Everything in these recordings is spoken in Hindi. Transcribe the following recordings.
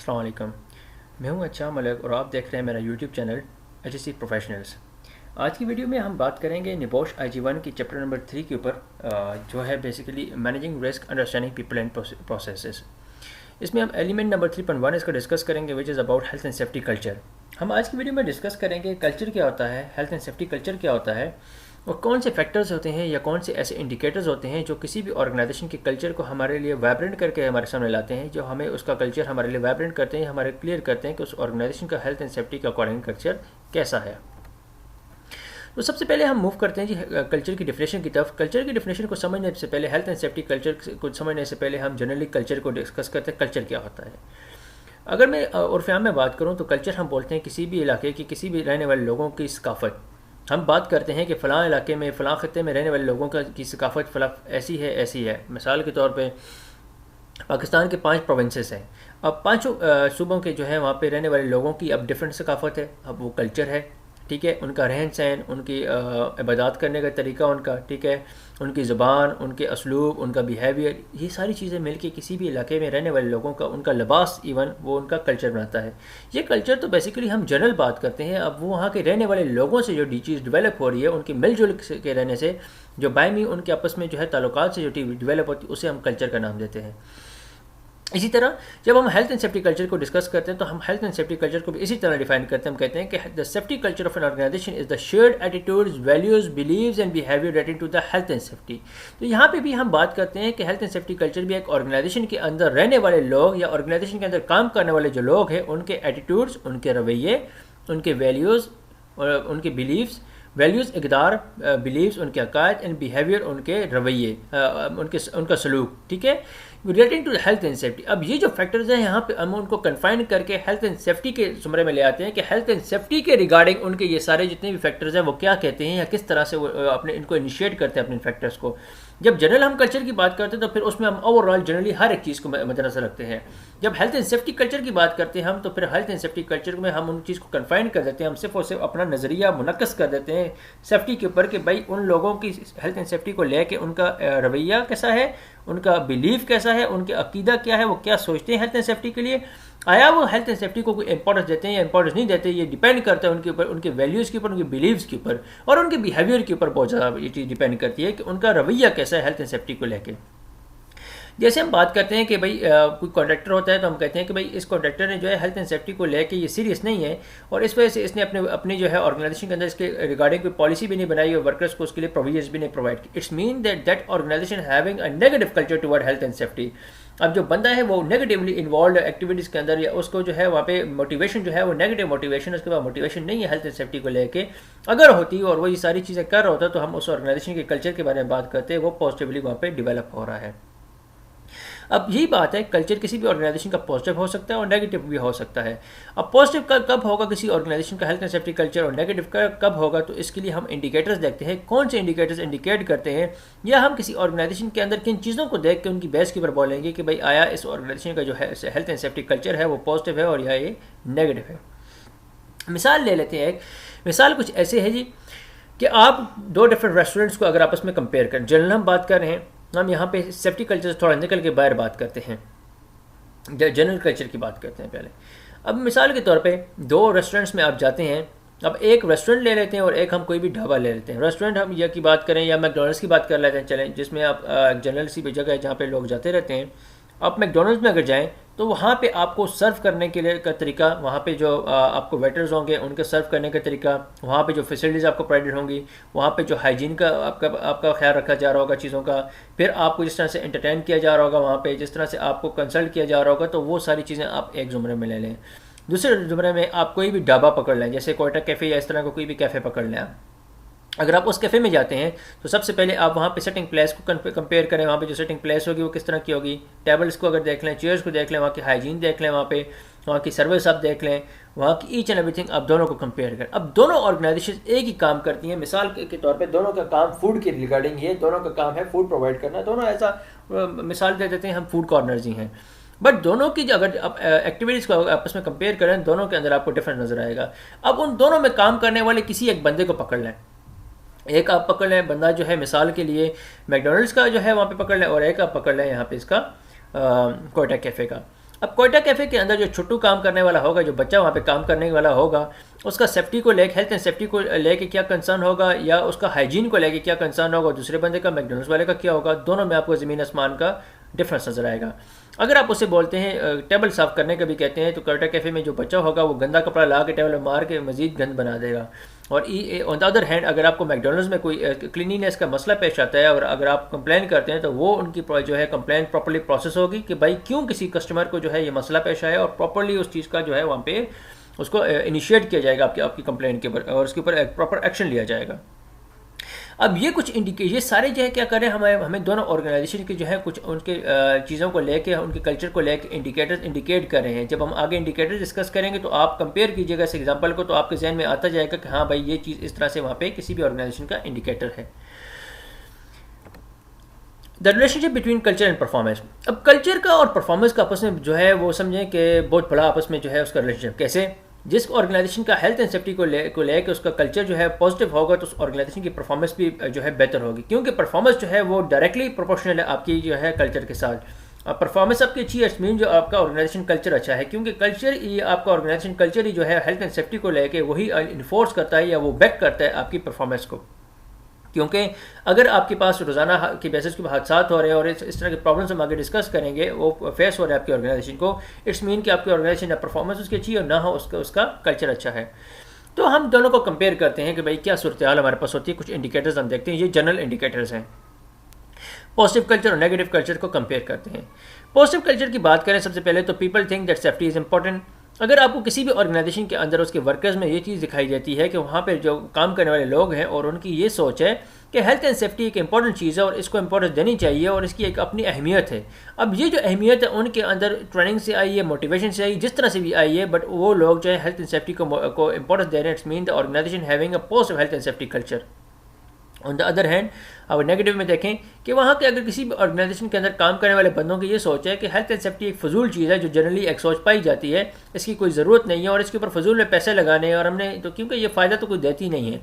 अस्सलाम वालेकुम। मैं हूं अच्छा मलिक और आप देख रहे हैं मेरा यूट्यूब चैनल HSC प्रोफेशनल्स। आज की वीडियो में हम बात करेंगे निबोश IG1 की चैप्टर नंबर 3 के ऊपर, जो है basically managing risk understanding people and processes. इसमें हम एलिमेंट नंबर 3.1 इसका डिस्कस करेंगे, which is about health and safety culture. हम आज की वीडियो में डिस्कस करेंगे कल्चर क्या होता है, हेल्थ एंड सेफ्टी कल्चर क्या होता है, और कौन से फैक्टर्स होते हैं या कौन से ऐसे इंडिकेटर्स होते हैं जो किसी भी ऑर्गेनाइजेशन के कल्चर को हमारे लिए वाइब्रेंट करके हमारे सामने लाते हैं, जो हमें उसका कल्चर हमारे लिए वाइब्रेंट करते हैं, हमारे क्लियर करते हैं कि उस ऑर्गेनाइजेशन का हेल्थ एंड सेफ्टी का अकॉर्डिंग कल्चर कैसा है। तो सबसे पहले हम मूव करते हैं जी कल्चर की डिफिनेशन की तरफ। कल्चर की डिफिनेशन को समझने से पहले, हेल्थ एंड सेफ्टी कल्चर को समझने से पहले हम जनरली कल्चर को डिस्कस करते हैं, कल्चर क्या होता है। अगर मैं उर्फ़ आम में बात करूँ तो कल्चर हम बोलते हैं किसी भी इलाके की, किसी भी रहने वाले लोगों की सकाफ़त। हम बात करते हैं कि फ़लाँ इलाके में, फ़लाँ ख़त्े में रहने वाले लोगों की सकाफ़त फ़लाँ ऐसी है ऐसी है। मिसाल के तौर पे पाकिस्तान के 5 प्रोविंसेस हैं। अब पाँचों सूबों के जो है वहाँ पे रहने वाले लोगों की अब डिफरेंट सकाफ़त है, अब वो कल्चर है, ठीक है। उनका रहन सहन, उनकी इबादत करने का तरीका उनका, ठीक है, उनकी ज़ुबान, उनके असलूब, उनका बिहेवियर, ये सारी चीज़ें मिलके किसी भी इलाके में रहने वाले लोगों का, उनका लिबास इवन, वो उनका कल्चर बनाता है। ये कल्चर तो बेसिकली हम जनरल बात करते हैं। अब वो वहाँ के रहने वाले लोगों से जो चीज़ डेवलप हो रही है, उनके मिलजुल के रहने से, जो बायमी उनके आपस में जो है ताल्लुकात से जो डेवलप होती है, उसे हम कल्चर का नाम देते हैं। इसी तरह जब हम हेल्थ एंड सेफ्टी कल्चर को डिस्कस करते हैं तो हम हेल्थ एंड सेफ्टी कल्चर को भी इसी तरह डिफाइन करते हैं। हम कहते हैं कि the safety culture of an organisation is the shared attitudes, values, believes and behaviour related to the health and safety. तो यहाँ पे भी हम बात करते हैं कि हेल्थ एंड सेफ्टी कल्चर भी एक ऑर्गेनाइजेशन के अंदर रहने वाले लोग या ऑर्गेनाइजेशन के अंदर काम करने वाले जो लोग हैं, उनके एटीट्यूड्स, उनके रवैये, उनके वैल्यूज़ और उनके बिलीव्स, वैल्यूज़ इक़दार, बिलीव्स उनके अकायद, एंड बिहेवियर उनके रवैये, उनका सलूक, ठीक है, relating to health and safety. अब ये जो फैक्टर्स हैं यहाँ पे हम उनको कन्फाइन करके हेल्थ एंड सेफ्टी के ज़ुमरे में ले आते हैं कि हेल्थ एंड सेफ्टी के रिगार्डिंग उनके ये सारे जितने भी फैक्टर्स हैं वो क्या कहते हैं या किस तरह से वो अपने इनको इनिशिएट करते हैं अपने फैक्टर्स को। जब जनरल हम कल्चर की बात करते हैं तो फिर उसमें हम ओवरऑल जनरली हर एक चीज़ को मद्देनजर रखते हैं। जब हेल्थ एंड सेफ्टी कल्चर की बात करते हैं हम, तो फिर हेल्थ एंड सेफ्टी कल्चर में हम उन चीज़ को कन्फाइन कर देते हैं, हम सिर्फ और सिर्फ अपना नज़रिया मुनक्कस कर देते हैं सेफ्टी के ऊपर कि भाई उन लोगों की हेल्थ एंड सेफ्टी को लेके उनका रवैया कैसा है, उनका बिलीफ कैसा है, उनके अकीदा क्या है, वो क्या सोचते हैं हेल्थ एंड सेफ्टी के लिए। आया वो हेल्थ एंड सेफ्टी को कोई इंपॉर्टेंस देते हैं या इंपॉर्टेंस नहीं देते, ये डिपेंड करता है उनके ऊपर, उनके वैल्यूज़ के ऊपर, उनके बिलीव्स के ऊपर और उनके बिहेवियर के ऊपर बहुत ज़्यादा ये चीज़ डिपेंड करती है कि उनका रवैया कैसा है हेल्थ एंड सेफ्टी को लेके। जैसे हम बात करते हैं कि भाई कोई कॉन्ट्रैक्टर होता है तो हम कहते हैं कि भाई इस कॉन्ट्रैक्टर ने जो है हेल्थ एंड सेफ्टी को लेके ये सीरियस नहीं है और इस वजह से इसने अपनी जो है ऑर्गेनाइजेशन के अंदर इसके रिगार्डिंग कोई पॉलिसी भी नहीं बनाई और वर्कर्स को उसके लिए प्रोविजंस भी नहीं प्रोवाइड की। It's mean that organisation having a negative culture toward health and safety. अब जो बंदा है वो नेगेटिवली इन्वॉल्व एक्टिविटीज़ के अंदर, या उसको जो है वहाँ पे मोटिवेशन जो है वो नेगेटिव मोटिवेशन, उसके बाद मोटिवेशन नहीं है हेल्थ एंड सेफ्टी को लेके, अगर होती और वो ये सारी चीज़ें कर रहा होता तो हम उस ऑर्गेनाइजेशन के कल्चर के बारे में बात करते हैं, वो पॉजिटिवली वहाँ पे डेवलप हो रहा है। अब यही बात है, कल्चर किसी भी ऑर्गेनाइजेशन का पॉजिटिव हो सकता है और नेगेटिव भी हो सकता है। अब पॉजिटिव कब होगा किसी ऑर्गेनाइजेशन का हेल्थ एंड सेफ्टी कल्चर और नेगेटिव कब होगा, तो इसके लिए हम इंडिकेटर्स देखते हैं। कौन से इंडिकेटर्स इंडिकेट करते हैं, या हम किसी ऑर्गेनाइजेशन के अंदर किन चीज़ों को देख के उनकी बेस के ऊपर बोलेंगे कि भाई आया इस ऑर्गेनाइजेशन का जो है हेल्थ एंड सेफ्टी कल्चर है वो पॉजिटिव है और या ये नेगेटिव है। मिसाल ले लेते हैं। एक मिसाल कुछ ऐसे है जी कि आप दो डिफरेंट रेस्टोरेंट्स को अगर आपस में कंपेयर करें, जनरल हम बात कर रहे हैं, हम यहाँ पे सेफ्टी कल्चर से थोड़ा निकल के बाहर बात करते हैं, जनरल कल्चर की बात करते हैं पहले। अब मिसाल के तौर पे दो रेस्टोरेंट्स में आप जाते हैं, अब एक रेस्टोरेंट ले लेते हैं और एक हम कोई भी ढाबा ले लेते हैं। रेस्टोरेंट हम या की बात करें या मैकडोनल्ड्स की बात कर लेते हैं, चलें, जिसमें आप जनरल सी जगह है जहाँ पे लोग जाते रहते हैं। आप मैकडोनल्ड्स में अगर जाएँ तो वहाँ पे आपको सर्व करने के लिए का तरीका, वहाँ पे जो आपको वेटर्स होंगे उनके सर्व करने का तरीका, वहाँ पे जो फैसिलिटीज़ आपको प्रोवाइडेड होंगी, वहाँ पे जो हाइजीन का आपका ख्याल रखा जा रहा होगा चीज़ों का, फिर आपको जिस तरह से एंटरटेन किया जा रहा होगा, वहाँ पे जिस तरह से आपको कंसल्ट किया जा रहा होगा, तो वो सारी चीज़ें आप एक ज़ुमरे में ले लें। दूसरे ज़ुमरे में आप कोई भी ढाबा पकड़ लें, जैसे कोयटा कैफ़े या इस तरह का कोई भी कैफ़े पकड़ लें आप। अगर आप उस कैफ़े में जाते हैं तो सबसे पहले आप वहाँ पे सेटिंग प्लेस को कंपेयर करें, वहाँ पे जो सेटिंग प्लेस होगी वो किस तरह की होगी, टेबल्स को अगर देख लें, चेयर्स को देख लें, वहाँ की हाइजीन देख लें, वहाँ की सर्विस आप देख लें, वहाँ की ईच एंड एवरीथिंग आप दोनों को कंपेयर करें। अब दोनों ऑर्गेनाइजेशन एक ही काम करती हैं। मिसाल के तौर पे दोनों का काम फूड के रिगार्डिंग है, दोनों का काम है फूड प्रोवाइड करना, दोनों ऐसा मिसाल दे देते हैं हम फूड कॉर्नर्स ही हैं, बट दोनों की अगर आप एक्टिविटीज़ को आपस में कंपेयर करें, दोनों के अंदर आपको डिफरेंस नज़र आएगा। अब उन दोनों में काम करने वाले किसी एक बंदे को पकड़ लें, एक आप पकड़ लें बंदा जो है मिसाल के लिए मैकडोनल्ड्स का जो है वहाँ पे पकड़ लें, और एक आप पकड़ लें यहाँ पे इसका कोयटा कैफ़े का। अब कोयटा कैफ़े के अंदर जो छोटू काम करने वाला होगा, जो बच्चा वहाँ पे काम करने वाला होगा, उसका सेफ्टी को लेके, हेल्थ एंड सेफ्टी को लेके क्या कंसर्न होगा, या उसका हाइजीन को लेके क्या कंसर्न होगा, दूसरे बंदे का, मैकडॉनल्ड्स वाले का क्या होगा, दोनों में आपको ज़मीन आसमान का डिफरेंस नज़र आएगा। अगर आप उसे बोलते हैं टेबल साफ़ करने का भी कहते हैं, तो कोयटा कैफ़े में जो बच्चा होगा वो गंदा कपड़ा ला के टेबल में मार के मज़ीद गंद बना देगा। और ऑन द अदर हैंड अगर आपको मैकडॉनल्ड्स में कोई क्लीनिनेस का मसला पेश आता है और अगर आप कंप्लेन करते हैं, तो वो उनकी जो है कंप्लेन प्रॉपर्ली प्रोसेस होगी कि भाई क्यों किसी कस्टमर को जो है ये मसला पेश आया, और प्रॉपर्ली उस चीज़ का जो है वहाँ पे उसको इनिशिएट किया जाएगा आपकी कंप्लेन के ऊपर, और उसके ऊपर प्रॉपर एक्शन लिया जाएगा। अब ये कुछ ये सारे जो है क्या कर रहे हैं, हमें दोनों ऑर्गेनाइजेशन के जो है कुछ उनके चीज़ों को लेके, उनके कल्चर को लेके इंडिकेटर्स इंडिकेट कर रहे हैं। जब हम आगे इंडिकेटर डिस्कस करेंगे तो आप कंपेयर कीजिएगा इस एग्जांपल को, तो आपके जहन में आता जाएगा कि हाँ भाई ये चीज़ इस तरह से वहाँ पे किसी भी ऑर्गेनाइजेशन का इंडिकेटर है। The relationship between culture and performance. अब कल्चर का और परफॉर्मेंस का आपस में जो है वो समझें कि बहुत बड़ा आपस में जो है उसका रिलेशनशिप कैसे, जिस ऑर्गेनाइजेशन का हेल्थ एंड सेफ्टी को लेकर उसका कल्चर जो है पॉजिटिव होगा, तो उस ऑर्गेनाइजेशन की परफॉर्मेंस भी जो है बेहतर होगी, क्योंकि परफॉर्मेंस जो है वो डायरेक्टली प्रोपोर्शनल है आपकी जो है कल्चर के साथ। अब परफॉर्मेंस आपकी अच्छी है, मीन जो आपका ऑर्गेनाइजेशन कल्चर अच्छा है, क्योंकि कल्चर ये आपका ऑर्गेनाइजेशन कल्चर ही जो है हेल्थ एंड सेफ्टी को लेकर वही इन्फोर्स करता है या वो बैक करता है आपकी परफॉर्मेंस को। क्योंकि अगर आपके पास रोज़ाना की बेसिस के हादसा हो रहे हैं और इस तरह के प्रॉब्लम्स हम आगे डिस्कस करेंगे, वो फेस हो रहे हैं आपकी ऑर्गेनाइजेशन को, इट्स मीन कि आपकी ऑर्गेनाइजेशन ना परफॉर्मेंस उसकी अच्छी और ना हो उसका कल्चर अच्छा है। तो हम दोनों को कंपेयर करते हैं कि भाई क्या सूरत हाल हमारे पास होती है। कुछ इंडिकेटर्स हम देखते हैं, ये जनरल इंडिकेटर्स हैं। पॉजिटिव कल्चर और नेगेटिव कल्चर को कंपेयर करते हैं। पॉजिटिव कल्चर की बात करें सबसे पहले तो people think that safety is important. अगर आपको किसी भी ऑर्गेनाइजेशन के अंदर उसके वर्कर्स में ये चीज़ दिखाई देती है कि वहाँ पे जो काम करने वाले लोग हैं और उनकी ये सोच है कि हेल्थ एंड सेफ्टी एक इंपॉर्टेंट चीज़ है और इसको इंपॉर्टेंस देनी चाहिए और इसकी एक अपनी अहमियत है। अब ये जो अहमियत है उनके अंदर ट्रेनिंग से आई है, मोटिवेशन से आई, जिस तरह से भी आई है, बट वो लोग जो है हेल्थ एंड सेफ्टी को इंपॉर्टेंस दे रहे हैं। It's mean the organisation having a positive health and safety culture. On the other hand अब नेगेटिव में देखें कि वहाँ के अगर किसी भी ऑर्गेनाइजेशन के अंदर काम करने वाले बंदों की ये सोच है कि हेल्थ एंड सेफ्टी एक फजूल चीज़ है जो जनरली एक सोच पाई जाती है, इसकी कोई ज़रूरत नहीं है और इसके ऊपर फजूल में पैसे लगाने हैं और हमने तो क्योंकि ये फ़ायदा तो कोई देती नहीं है।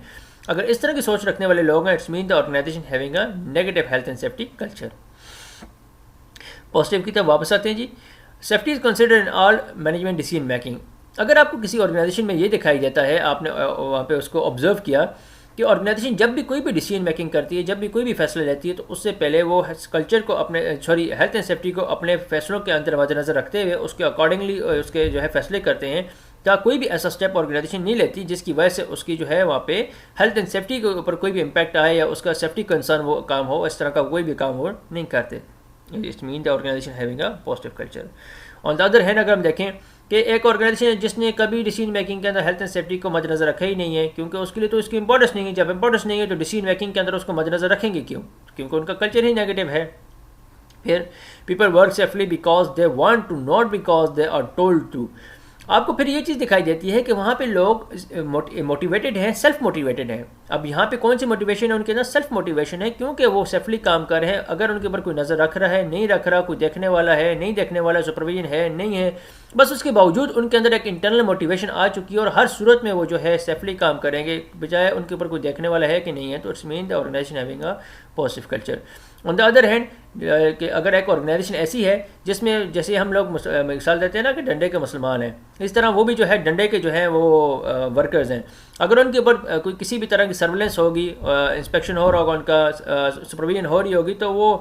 अगर इस तरह की सोच रखने वाले लोग हैं, it's mean the organisation having a negative health and safety culture. Positive की तरफ वापस आते हैं जी। Safety is considered in all management decision making. अगर आपको किसी ऑर्गेनाइजेशन में ये दिखाई देता है, आपने वहाँ पे उसको ऑब्जर्व किया कि ऑर्गेनाइजेशन जब भी कोई भी डिसीजन मेकिंग करती है, जब भी कोई भी फैसला लेती है, तो उससे पहले वो कल्चर को अपने हेल्थ एंड सेफ्टी को अपने फैसलों के अंदर मद्देनजर रखते हुए उसके अकॉर्डिंगली उसके जो है फैसले करते हैं। क्या कोई भी ऐसा स्टेप ऑर्गेनाइजेशन नहीं लेती जिसकी वजह से उसकी जो है वहाँ पे हेल्थ एंड सेफ्टी के ऊपर कोई भी इम्पैक्ट आए या उसका सेफ्टी कंसर्न वो काम हो, इस तरह का कोई भी काम वो नहीं करते। It mean the organisation having a positive culture. On the other hand अगर हम देखें कि एक ऑर्गेनाइजेशन है जिसने कभी डिसीजन मेकिंग के अंदर हेल्थ एंड सेफ्टी को मद्देनजर रखा ही नहीं है, क्योंकि उसके लिए तो इसकी इंपॉर्टेंस नहीं है। जब इंपॉर्टेंस नहीं है तो डिसीजन मेकिंग के अंदर उसको मद्देनजर रखेंगे क्यों? क्योंकि उनका कल्चर ही नेगेटिव है। फिर people work safely because they want to, not because they are told to. आपको फिर ये चीज़ दिखाई देती है कि वहाँ पे लोग मोटिवेटेड हैं, सेल्फ मोटिवेटेड हैं। अब यहाँ पे कौन सी मोटिवेशन है उनके अंदर? सेल्फ मोटिवेशन है, क्योंकि वो सेफली काम कर रहे हैं। अगर उनके ऊपर कोई नज़र रख रहा है, नहीं रख रहा, कोई देखने वाला है, नहीं देखने वाला, सुपरविजन है, नहीं है, बस उसके बावजूद उनके अंदर एक इंटरनल मोटिवेशन आ चुकी है और हर सूरत में वो जो है सेफली काम करेंगे, बजाय उनके ऊपर कोई देखने वाला है कि नहीं है। तो it's mean the organisation having a positive culture. On the other hand कि अगर एक ऑर्गेनाइजेशन ऐसी है जिसमें जैसे हम लोग मिसाल देते हैं ना कि डंडे के मुसलमान हैं, इस तरह वो भी जो है डंडे के जो है वो वर्कर्स हैं। अगर उनके ऊपर कोई किसी भी तरह की सर्वेलेंस होगी, इंस्पेक्शन हो रहा होगा, उनका सुपरविजन हो रही होगी, तो वो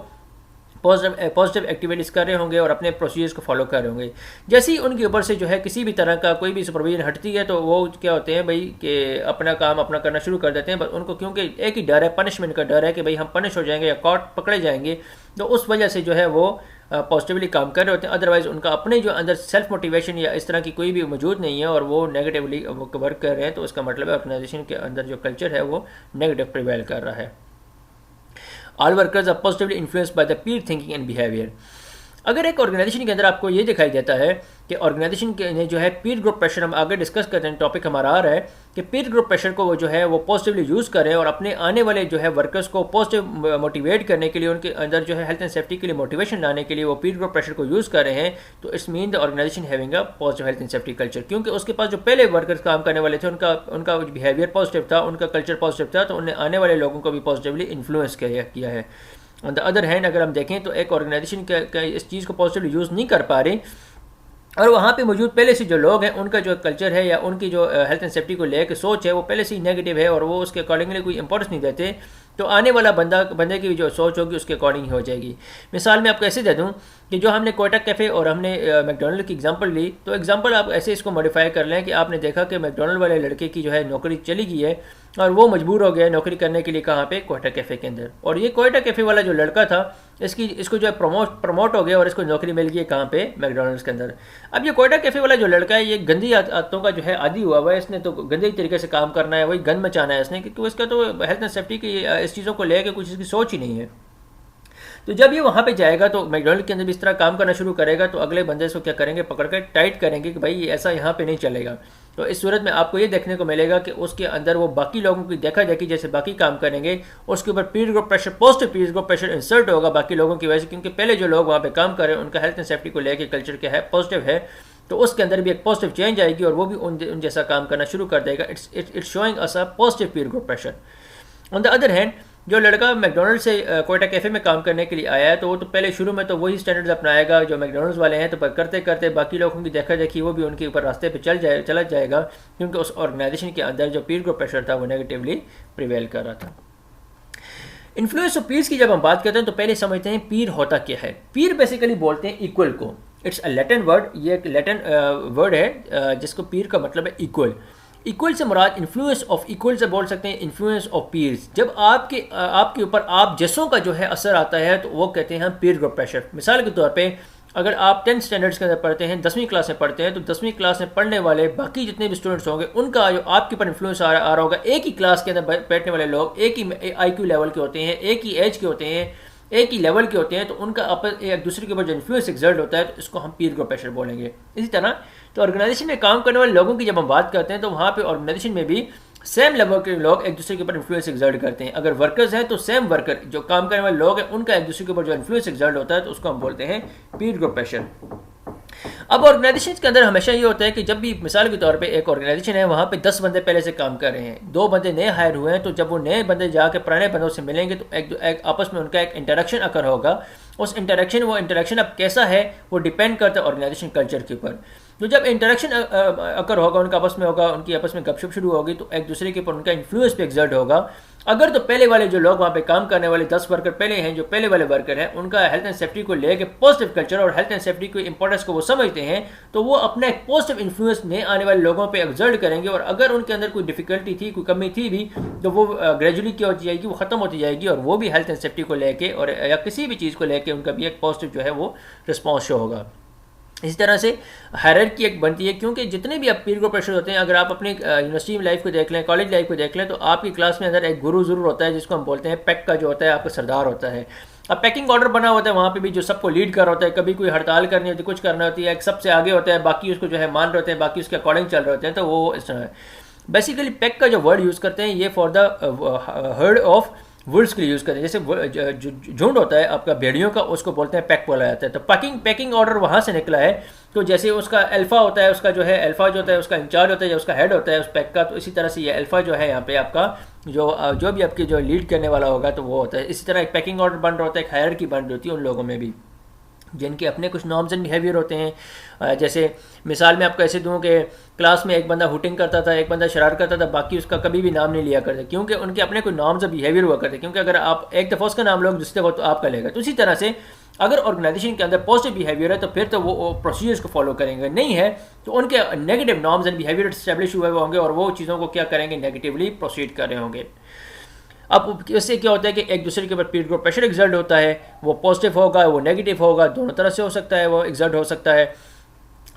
पॉजिटिव एक्टिविटीज़ कर रहे होंगे और अपने प्रोसीजर्स को फॉलो कर रहे होंगे। जैसे ही उनके ऊपर से जो है किसी भी तरह का कोई भी सुपरविजन हटती है तो वो क्या होते हैं भाई कि अपना काम अपना करना शुरू कर देते हैं। बस उनको क्योंकि एक ही डर है, पनिशमेंट का डर है कि भाई हम पनिश हो जाएंगे या कॉट पकड़े जाएंगे, तो उस वजह से जो है वो पॉजिटिवली काम कर रहे होते हैं। अदरवाइज़ उनका अपने जो अंदर सेल्फ मोटिवेशन या इस तरह की कोई भी मौजूद नहीं है और वो नेगेटिवली वर्क कर रहे हैं, तो इसका मतलब है ऑर्गेनाइजेशन के अंदर जो कल्चर है वो नेगेटिव प्रिवेल कर रहा है। All workers are positively influenced by the peer thinking and behavior. अगर एक ऑर्गेनाइजेशन के अंदर आपको ये दिखाई देता है कि ऑर्गेनाइजेशन के जो है पीर ग्रुप प्रेशर, हम आगे डिस्कस करते हैं, टॉपिक हमारा आ रहा है कि पीर ग्रुप प्रेशर को वो जो है वो पॉजिटिवली यूज़ करें और अपने आने वाले जो है वर्कर्स को पॉजिटिव मोटिवेट करने के लिए, उनके अंदर जो है हेल्थ एंड सेफ्टी के लिए मोटिवेशन लाने के लिए वो पीर ग्रुप प्रेशर को यूज़ कर रहे हैं, तो it's mean the organisation having a positive health and safety culture. क्योंकि उसके पास जो पहले वर्कर्स काम करने वाले थे उनका बिहेवियर पॉजिटिव था, उनका कल्चर पॉजिटिव था, तो उन्हें आने वाले लोगों को भी पॉजिटिवली इन्फ्लुएंस किया है। ऑन द अदर हैंड अगर हम देखें तो एक ऑर्गेनाइजेशन का इस चीज़ को पॉजिटिवली यूज़ नहीं कर पा रही, और वहाँ पे मौजूद पहले से जो लोग हैं उनका जो कल्चर है या उनकी जो हेल्थ एंड सेफ्टी को लेकर सोच है वो पहले से ही नेगेटिव है और वो उसके अकॉर्डिंगली कोई इंपॉर्टेंस नहीं देते, तो आने वाला बंदे की जो सोच होगी उसके अकॉर्डिंग ही हो जाएगी। मिसाल मैं आपको ऐसे दे दूँ कि जो हमने कोयटा कैफ़े और हमने मैकडोनल्ड की एग्जांपल ली, तो एग्जांपल आप ऐसे इसको मॉडिफाई कर लें कि आपने देखा कि मैकडोनल्ड वाले लड़के की जो है नौकरी चली गई है और वो मजबूर हो गया नौकरी करने के लिए कहाँ पे, कोयटा कैफ़े के अंदर। और ये कोयटा कैफ़े वाला जो लड़का था इसको जो है प्रमोट हो गया और इसको नौकरी मिल गई कहाँ पे, मैकडोनल्ड्स के अंदर। अब ये कोयटा कैफ़े वाला जो लड़का है ये गंदी आदतों का जो है आदी हुआ हुआ है, इसने तो गंदे तरीके से काम करना है, वही गंद मचाना है इसने, क्योंकि इसका तो हेल्थ एंड सेफ्टी की इस चीज़ों को लेकर कुछ इसकी सोच ही नहीं है। तो जब ये वहाँ पे जाएगा तो मैकडोनल्ड के अंदर भी इस तरह काम करना शुरू करेगा, तो अगले बंदे इसको क्या करेंगे, पकड़ कर टाइट करेंगे कि भाई ये ऐसा यहाँ पे नहीं चलेगा। तो इस सूरत में आपको ये देखने को मिलेगा कि उसके अंदर वो बाकी लोगों की देखा देखी जैसे बाकी काम करेंगे, उसके ऊपर पीर group pressure, positive peer group pressure insert होगा बाकी लोगों की वजह से, क्योंकि पहले जो लोग वहाँ पे काम कर रहे हैं उनका हेल्थ एंड सेफ्टी को लेकर कल्चर क्या है, पॉजिटिव है, तो उसके अंदर भी एक पॉजिटिव चेंज आएगी और वो भी उन जैसा काम करना शुरू कर देगा। It's showing us a positive peer group pressure. On the other hand जो लड़का मैकडोनल्ड से कोयटा कैफ़े में काम करने के लिए आया है, तो वो तो पहले शुरू में तो वही स्टैंडर्ड्स अपनाएगा जो मैकडोनल्ड्स वाले हैं, तो पर करते करते बाकी लोगों की देखा देखी वो भी उनके ऊपर रास्ते पे चला जाएगा, क्योंकि उस ऑर्गेनाइजेशन के अंदर जो पीर ग्रुप प्रेशर था वो नेगेटिवली प्रिवेल कर रहा था। इन्फ्लुएंस ऑफ पीर्स की जब हम बात करते हैं तो पहले समझते हैं पीर होता क्या है। पीर बेसिकली बोलते हैं इक्वल को, इट्स अ लैटिन वर्ड, ये एक लैटिन वर्ड है जिसको पीर का मतलब है इक्वल। इक्वल से मुराद इन्फ्लुएंस ऑफ, इक्वल से बोल सकते हैं इन्फ्लुएंस ऑफ पीर्स। जब आपके ऊपर आप जैसों का जो है असर आता है तो वो कहते हैं हम पीर ग्रुप प्रेशर। मिसाल के तौर पे अगर आप 10th स्टैंडर्ड्स के अंदर पढ़ते हैं, 10वीं क्लास में पढ़ते हैं, तो 10वीं क्लास में पढ़ने वाले बाकी जितने भी स्टूडेंट्स होंगे उनका जो आपके ऊपर इन्फ्लुएंस आ रहा होगा, एक ही क्लास के अंदर बैठने वाले लोग एक ही IQ लेवल के होते हैं, एक ही एज के होते हैं, एक ही लेवल के होते हैं, तो उनका एक दूसरे के ऊपर जो इन्फ्लुएंस एक्सर्ट होता है तो इसको हम पीर ग्रुप प्रेशर बोलेंगे। इसी तरह तो ऑर्गेनाइजेशन में काम करने वाले लोगों की जब हम बात करते हैं तो वहाँ पे ऑर्गेनाइजेशन में भी सेम लेवल के लोग एक दूसरे के ऊपर इन्फ्लुएंस एक्सर्ट करते हैं। अगर वर्कर्स हैं तो सेम वर्कर जो काम करने वाले लोग हैं उनका एक दूसरे के ऊपर जो इन्फ्लुएंस एक्सर्ट होता है तो उसको हम बोलते हैं पीर ग्रुप प्रेशर। अब ऑर्गेनाइजेशन के अंदर हमेशा ये होता है कि जब भी मिसाल के तौर पे एक ऑर्गेनाइजेशन है, वहाँ पे 10 बंदे पहले से काम कर रहे हैं, 2 बंदे नए हायर हुए हैं, तो जब वो नए बंदे जाके पुराने बंदों से मिलेंगे तो एक आपस में उनका एक इंटरेक्शन अकर होगा। उस इंटरेक्शन अब कैसा है वो डिपेंड करता है ऑर्गेनाइजेशन कल्चर के ऊपर। तो जब इंटरेक्शन अकर होगा, उनका आपस में होगा, उनकी आपस में गपशप शुरू होगी, तो एक दूसरे के ऊपर उनका इन्फ्लुएंस पे एक्सर्ट होगा। अगर तो पहले वाले जो लोग वहाँ पे काम करने वाले 10 वर्कर पहले हैं, जो पहले वाले वर्कर हैं, उनका हेल्थ एंड सेफ्टी को लेके पॉजिटिव कल्चर और हेल्थ एंड सेफ्टी की इंपॉर्टेंस को वो समझते हैं, तो वो अपना एक पॉजिटिव इन्फ्लुएंस में आने वाले लोगों पे एक्सर्ट करेंगे। और अगर उनके अंदर कोई डिफिकल्टी थी, कोई कमी थी भी, तो वो ग्रेजुअली क्या होती जाएगी, वो खत्म होती जाएगी और वो भी हेल्थ एंड सेफ्टी को लेके और या किसी भी चीज़ को लेके उनका भी एक पॉजिटिव जो है वो रिस्पॉन्स शो होगा। इसी तरह से हायरार्की एक बनती है, क्योंकि जितने भी आप पीर ग्रुप प्रेशर होते हैं, अगर आप अपनी यूनिवर्सिटी लाइफ को देख लें, कॉलेज लाइफ को देख लें, तो आपकी क्लास में अंदर एक गुरु ज़रूर होता है जिसको हम बोलते हैं पैक का जो होता है आपका सरदार होता है। अब पैकिंग ऑर्डर बना होता है, वहाँ पे भी जो सबको लीड कर रहा होता है, कभी कोई हड़ताल करनी होती है, कुछ करना होती है, एक सबसे आगे होता है, बाकी उसको जो है मान रहे होते हैं, बाकी उसके अकॉर्डिंग चल रहे होते हैं, तो वो इस तरह है। बेसिकली पैक का जो वर्ड यूज़ करते हैं ये for the heard of Wolves के लिए यूज़ करते हैं। जैसे झुंड होता है आपका भेड़ियों का, उसको बोलते हैं पैक बोला जाता है। तो पैकिंग ऑर्डर वहाँ से निकला है। तो जैसे उसका अल्फ़ा होता है, उसका जो है अल्फ़ा जो होता है उसका इंचार्ज होता है या उसका हेड होता है उस पैक का, तो इसी तरह से ये अल्फ़ा जो है यहाँ पे आपका जो भी आपकी जो लीड करने वाला होगा तो वो होता है। इसी तरह एक पैकिंग ऑर्डर बन रहा होता है, एक हायरार्की बन रही होती है उन लोगों में भी, जिनके अपने कुछ नॉर्म्स एंड बिहेवियर होते हैं। जैसे मिसाल में आपको ऐसे दूँ कि क्लास में एक बंदा हुटिंग करता था, एक बंदा शरारत करता था, बाकी उसका कभी भी नाम नहीं लिया करते, क्योंकि उनके अपने कोई नॉर्म्स और बिहेवियर हुआ करते। क्योंकि अगर आप एक दफ़ा उसका नाम लोगे दूसरे दफ़ा तो आपका लेगा। तो इसी तरह से अगर ऑर्गेनाइजेशन के अंदर पॉजिटिव बिहेवियर है तो फिर तो वो प्रोसीजर्स को फॉलो करेंगे, नहीं है तो उनके negative norms and behaviour establish हुए होंगे और वो चीज़ों को क्या करेंगे, नेगेटिवली प्रोसीड कर रहे होंगे। अब इससे क्या होता है कि एक दूसरे के ऊपर पीर ग्रुप प्रेशर एक्सर्ट होता है, वो पॉजिटिव होगा, वो नेगेटिव होगा, दोनों तरह से हो सकता है, वो एक्सर्ट हो सकता है।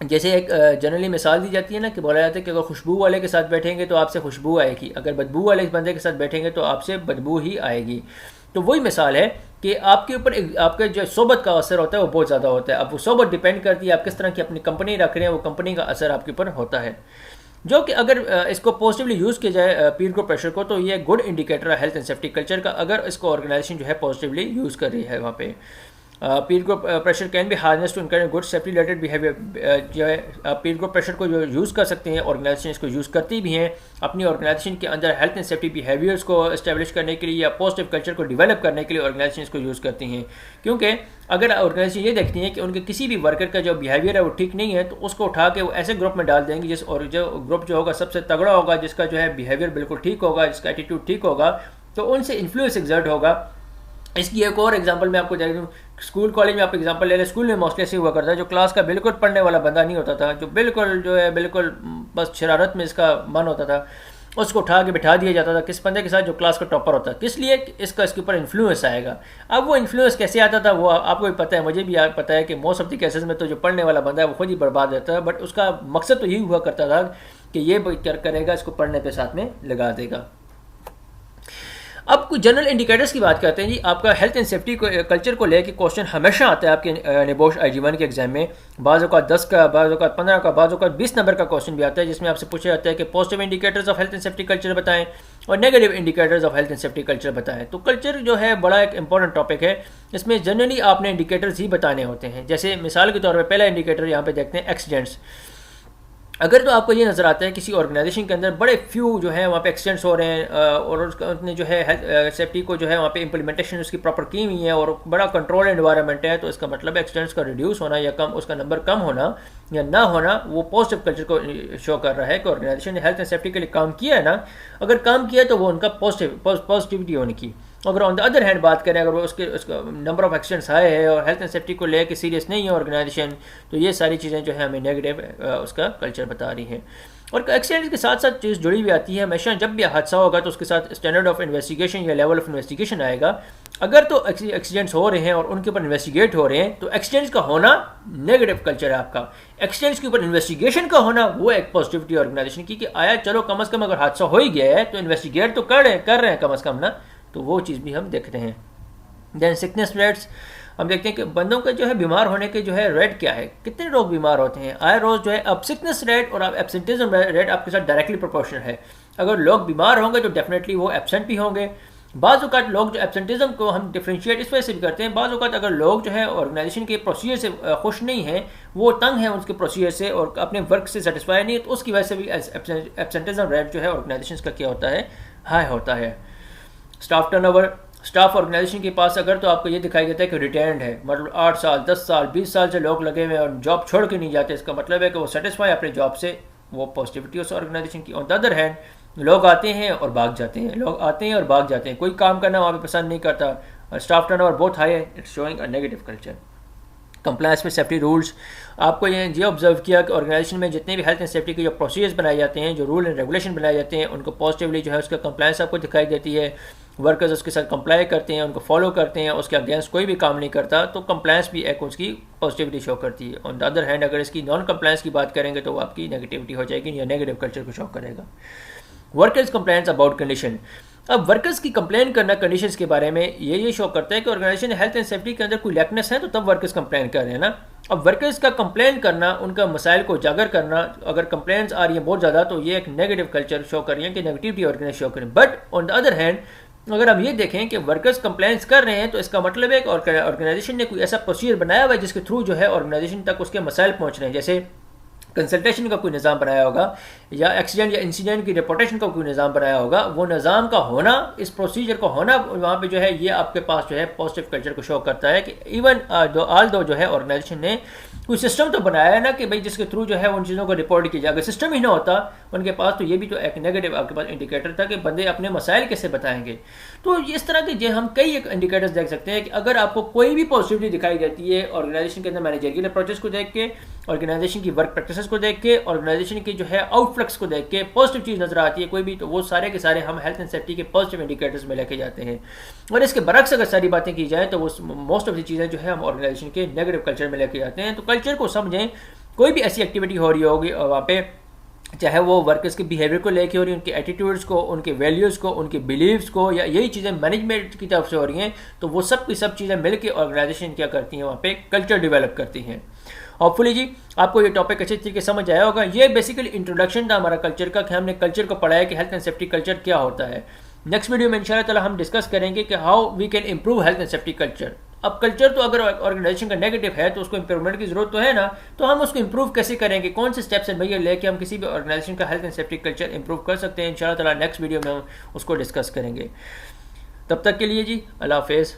जैसे एक जनरली मिसाल दी जाती है ना कि बोला जाता है कि अगर खुशबू वाले के साथ बैठेंगे तो आपसे खुशबू आएगी, अगर बदबू वाले बंदे के साथ बैठेंगे तो आपसे बदबू ही आएगी। तो वही मिसाल है कि आपके ऊपर आपके जो सोबत का असर होता है वो बहुत ज़्यादा होता है। अब वो सोबत डिपेंड करती है आप किस तरह की अपनी कंपनी रख रहे हैं, वो कंपनी का असर आपके ऊपर होता है। जो कि अगर इसको पॉजिटिवली यूज़ किया जाए पीर ग्रुप प्रेशर को, तो ये गुड इंडिकेटर है हेल्थ एंड सेफ्टी कल्चर का, अगर इसको ऑर्गेनाइजेशन जो है पॉजिटिवली यूज़ कर रही है वहाँ पे। Peer group pressure can be harness to encourage good safety related behaviour. जो है पीर ग्रुप प्रेशर को जो यूज़ कर सकते हैं, ऑर्गेनाइजेशन इसको यूज़ करती भी हैं अपनी ऑर्गेनाइजेशन के अंदर हेल्थ एंड सेफ्टी बिहेवियर्स को इस्टेब्लिश करने के लिए या पॉजिटिव कल्चर को डेवलप करने के लिए ऑर्गेनाइजेशन इसको यूज़ करती हैं। क्योंकि अगर ऑर्गेनाइजेशन ये देखती हैं कि उनके किसी भी वर्कर का जो बिहेवियर है वो ठीक नहीं है, तो उसको उठा के वो ऐसे ग्रुप में डाल देंगे और जो ग्रुप जो होगा सबसे तगड़ा होगा, जिसका जो है बिहेवियर बिल्कुल ठीक होगा, जिसका एटीट्यूड ठीक होगा, तो उनसे इन्फ्लुएंस एग्जर्ट होगा। इसकी एक और एग्जांपल मैं आपको दे दूँ, स्कूल कॉलेज में आप एग्जांपल ले लें। स्कूल में मोस्टली ऐसे हुआ करता है, जो क्लास का बिल्कुल पढ़ने वाला बंदा नहीं होता था, जो बिल्कुल जो है बिल्कुल बस शरारत में इसका मन होता था, उसको उठा के बिठा दिया जाता था किस बंदे के साथ जो क्लास का टॉपर होता है। किस लिए? इसका इसके ऊपर इन्फ्लुएंस आएगा। अब वो इन्फ्लुएंस कैसे आता था वो आपको भी पता है, मुझे भी पता है कि मोस्ट ऑफ द केसेस में तो जो पढ़ने वाला बंदा है वो खुद ही बर्बाद रहता है, बट उसका मकसद तो यही हुआ करता था कि ये करेगा, इसको पढ़ने पे साथ में लगा देगा। अब कुछ जनरल इंडिकेटर्स की बात करते हैं जी। आपका हेल्थ एंड सेफ्टी कल्चर को लेकर क्वेश्चन हमेशा आता है आपके निबोश IG1 के एग्जाम में। बाज़ औक़ात 10 का, बाज़ औक़ात 15 का, बाज़ औक़ात 20 नंबर का क्वेश्चन भी आता है, जिसमें आपसे पूछा जाता है कि positive indicators of health and safety culture बताएं और negative indicators of health and safety culture बताएं। तो कल्चर जो है बड़ा एक इंपॉर्टेंट टॉपिक है। इसमें जनरली आपने इंडिकेटर्स ही बताने होते हैं। जैसे मिसाल के तौर पर पहला इंडिकेटर यहाँ पे देखते हैं एक्सीडेंट्स। अगर तो आपको ये नज़र आता है किसी ऑर्गेनाइजेशन के अंदर बड़े फ्यू जो है वहाँ पे एक्सीडेंट्स हो रहे हैं और उसने जो है हेल्थ सेफ्टी को जो है वहाँ पे इम्प्लीमेंटेशन उसकी प्रॉपर की हुई है और बड़ा कंट्रोल एनवायरनमेंट है, तो इसका मतलब एक्सीडेंट्स का रिड्यूस होना या कम उसका नंबर कम होना या ना होना वो पॉजिटिव कल्चर को शो कर रहा है कि ऑर्गेनाइजेशन ने हेल्थ एंड सेफ्टी के लिए काम किया है ना। अगर काम किया तो वो उनका पॉजिटिविटी होने की। अगर ऑन द अदर हैंड बात करें, अगर वो उसका नंबर ऑफ एक्सीडेंट्स हाई है और हेल्थ एंड सेफ्टी को लेकर सीरियस नहीं है ऑर्गेनाइजेशन, तो ये सारी चीज़ें जो है हमें नेगेटिव उसका कल्चर बता रही हैं। और एक्सीडेंट के साथ साथ चीज़ जुड़ी हुई आती है। हमेशा जब भी हादसा होगा तो उसके साथ स्टैंडर्ड ऑफ इन्वेस्टिगेशन या लेवल ऑफ इन्वेस्टिगेशन आएगा। अगर तो एक्सीडेंट्स हो रहे हैं और उनके ऊपर इन्वेस्टिगेट हो रहे हैं तो एक्सीडेंट्स का होना नेगेटिव कल्चर है आपका। एक्सीडेंट्स के ऊपर इन्वेस्टिगेशन का होना वो एक पॉजिटिविटी ऑर्गेनाइजेशन की कि आया चलो कम अज़ कम अगर हादसा हो ही गया है तो इन्वेस्टिगेट तो कर रहे हैं कम अज़ कम ना, तो वो चीज़ भी हम देखते हैं। दैन सिकनेस रेट्स, हम देखते हैं कि बंदों का जो है बीमार होने के जो है रेट क्या है, कितने लोग बीमार होते हैं आए रोज़ जो है। अब सिकनेस रेट और अब एब्सेंटिज्म रेट आपके साथ डायरेक्टली प्रोपोर्शनल है। अगर लोग बीमार होंगे तो डेफिनेटली वो एब्सेंट भी होंगे। बाज़ औक़ात लोग जो एब्सेंटिज्म को हम डिफ्रेंशिएट इस वजह से भी करते हैं, बाज़ औक़ात अगर लोग जो है ऑर्गेनाइजेशन के प्रोसीजर से खुश नहीं हैं, वो तंग हैं उसके प्रोसीजर से और अपने वर्क से सेटिस्फाई नहीं है, तो उसकी वजह से भी एब्सेंटिज्म रेट जो है ऑर्गेनाइजेशन का क्या होता है, हाई होता है। स्टाफ टर्नओवर, स्टाफ ऑर्गेनाइजेशन के पास अगर तो आपको ये दिखाई देता है कि रिटेंड है, मतलब 8 साल 10 साल 20 साल से लोग लगे हुए हैं और जॉब छोड़ के नहीं जाते, इसका मतलब है कि वो सेटिस्फाई अपने जॉब से, वो पॉजिटिविटी उस ऑर्गेनाइजेशन की। ऑन द अदर हैंड लोग आते हैं और भाग जाते हैं, लोग आते हैं और भाग जाते हैं, कोई काम करना वहाँ पे पसंद नहीं करता और स्टाफ टर्नओवर बहुत हाई है, it's showing a negative culture. Compliance में सेफ्टी रूल्स, आपको ये ऑब्जर्व किया कि ऑर्गेनाइजेशन में जितने भी हेल्थ एंड सेफ्टी के जो प्रोसीजर्स बनाए जाते हैं, जो रूल एंड रेगुलेशन बनाए जाते हैं, उनको पॉजिटिवली जो है उसका कंप्लायंस आपको दिखाई देती है। वर्कर्स उसके साथ कंप्लाई करते हैं, उनको फॉलो करते हैं, उसके अगेंस्ट कोई भी काम नहीं करता, तो कंप्लायंस भी एक उसकी पॉजिटिविटी शो करती है। ऑन द अदर हैंड अगर इसकी नॉन कंप्लायंस की बात करेंगे तो वो आपकी नेगेटिविटी हो जाएगी या नेगेटिव कल्चर को शो करेगा। वर्कर्स कंप्लेंट्स अबाउट कंडीशन, अब वर्कर्स की कंप्लेन करना कंडीशंस के बारे में ये शो करता है कि ऑर्गेनाइजेशन हेल्थ एंड सेफ्टी के अंदर कोई लैकनेस है, तो तब वर्कर्स कंप्लेन कर रहे हैं ना। अब वर्कर्स का कंप्लेन करना, उनका मसाइल को उजागर करना, अगर कंप्लेंट्स आ रही हैं बहुत ज़्यादा तो ये एक नेगेटिव कल्चर शो कर रही है कि नेगेटिविटी ऑर्गेनाइज शो करें। But on the other hand अगर हम ये देखें कि वर्कर्स कंप्लेंट्स कर रहे हैं तो इसका मतलब है कि ऑर्गेनाइजेशन ने कोई ऐसा प्रोसीजर बनाया हुआ है जिसके थ्रू जो है ऑर्गेनाइजेशन तक उसके मसाइल पहुँच रहे हैं। जैसे कंसल्टेशन का कोई निज़ाम बनाया होगा या एक्सीडेंट या इंसिडेंट की रिपोर्टेशन का कोई निज़ाम बनाया होगा, वो निज़ाम का होना, इस प्रोसीजर का होना वहाँ पे जो है ये आपके पास जो है पॉजिटिव कल्चर को शो करता है कि इवन ऑल दो जो है ऑर्गेनाइजेशन ने कोई सिस्टम तो बनाया है ना कि भाई जिसके थ्रू जो है उन चीज़ों को रिपोर्ट किया जाए। अगर सिस्टम ही ना होता उनके पास तो ये भी तो एक नेगेटिव आपके पास इंडिकेटर था कि बंदे अपने मसाइल कैसे बताएंगे। तो इस तरह के जो हम कई एक इंडिकेटर्स देख सकते हैं कि अगर आपको कोई भी पॉजिटिविटी दिखाई देती है ऑर्गेनाइजेशन के अंदर मैनेजरियल अप्रोचेस को देख के, ऑर्गेनाइजेशन की वर्क प्रैक्टिसेस को देख के, ऑर्गेनाइजेशन की जो है आउटफ्लक्स को देख के पॉजिटिव चीज़ नजर आती है कोई भी, तो वो सारे के सारे हम हेल्थ एंड सेफ्टी के पॉजिटिव इंडिकेटर्स में लेके जाते हैं। और इसके बरक्स अगर सारी बातें की जाए तो वो मोस्ट ऑफ द चीज़ें जो है हम ऑर्गेनाइजेशन के नेगेटिव कल्चर में लेके जाते हैं। तो कल्चर को समझें, कोई भी ऐसी एक्टिविटी हो रही होगी और वहाँ पे चाहे वो वर्कर्स के बिहेवियर को लेके हो रही है, उनके एटीट्यूड्स को, उनके वैल्यूज़ को, उनके बिलीव्स को, या यही चीज़ें मैनेजमेंट की तरफ से हो रही हैं, तो वो सब की सब चीज़ें मिलकर ऑर्गेनाइजेशन क्या करती हैं, वहाँ पे कल्चर डेवलप करती हैं। होपफुली जी आपको ये टॉपिक अच्छे तरीके से समझ आया होगा। ये बेसिकली इंट्रोडक्शन था हमारा कल्चर का कि हमने कल्चर को पढ़ा है कि हेल्थ एंड सेफ्टी कल्चर क्या होता है। नेक्स्ट वीडियो में इंशाल्लाह ताला हम डिस्कस करेंगे कि how we can improve health and safety culture. अब कल्चर तो अगर ऑर्गेनाइजेशन का नेगेटिव है तो उसको इंप्रूवमेंट की जरूरत तो है ना, तो हम उसको इंप्रूव कैसे करेंगे, कौन से स्टेप्स एंड मेजर लेके हम किसी भी ऑर्गेनाइजेशन का health and safety culture improve कर सकते हैं, इंशाल्लाह ताला नेक्स्ट वीडियो में हम उसको डिस्कस करेंगे। तब तक के लिए जी अल्लाह हाफिज़।